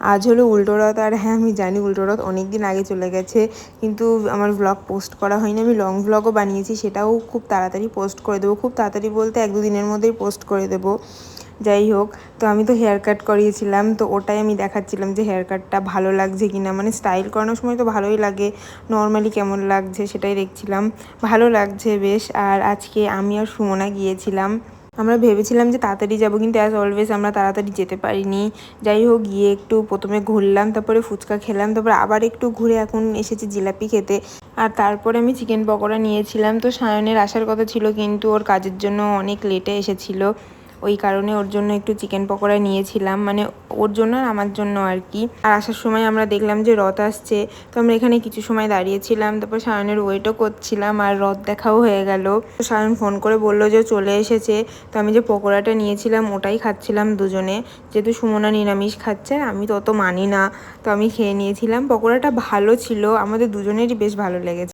আজ হলো উল্টো রথ, আর হ্যাঁ আমি জানি উল্টো রথ অনেক দিন আগে চলে গেছে, কিন্তু আমার ব্লগ পোস্ট করা হয়নি। আমি লং ব্লগও বানিয়েছি, সেটাও খুব তাড়াতাড়ি পোস্ট করে দেবো। খুব তাড়াতাড়ি বলতে 1-2 দিনের মধ্যেই পোস্ট করে দেবো। যাই হোক, তো আমি তো হেয়ার কাট করিয়েছিলাম, তো ওটাই আমি দেখাচ্ছিলাম যে হেয়ার কাটটা ভালো লাগছে কি না। মানে স্টাইল করানোর সময় তো ভালোই লাগে, নর্মালি কেমন লাগছে সেটাই দেখছিলাম। ভালো লাগছে বেশ। আর আজকে আমি আর সুমনা গিয়েছিলাম। আমরা ভেবেছিলাম যে তাড়াতাড়ি যাবো, কিন্তু অ্যাজ অলওয়েজ আমরা তাড়াতাড়ি যেতে পারিনি। যাই হোক, গিয়ে একটু প্রথমে ঘুরলাম, তারপরে ফুচকা খেলাম, তারপরে আবার একটু ঘুরে এখন এসেছি জিলাপি খেতে। আর তারপরে আমি চিকেন পকোড়া নিয়েছিলাম। তো সায়নের আসার কথা ছিল, কিন্তু ওর কাজের জন্য অনেক লেটে এসেছিলো, ওই কারণে ওর জন্য একটু চিকেন পকোড়া নিয়েছিলাম, মানে ওর জন্য আর আমার জন্য আর কি। আর আসার সময় আমরা দেখলাম যে রথ আসছে, তো আমরা এখানে কিছু সময় দাঁড়িয়েছিলাম, তারপর সায়নের ওয়েটও করছিলাম, আর রথ দেখাও হয়ে গেল। সায়ন ফোন করে বললো যে চলে এসেছে। তো আমি যে পকোড়াটা নিয়েছিলাম ওটাই খাচ্ছিলাম দুজনে, যেহেতু সুমনা নিরামিষ খাচ্ছে, আমি তো অত মানি না, তো আমি খেয়ে নিয়েছিলাম। পকোড়াটা ভালো ছিল, আমাদের দুজনেরই বেশ ভালো লেগেছে।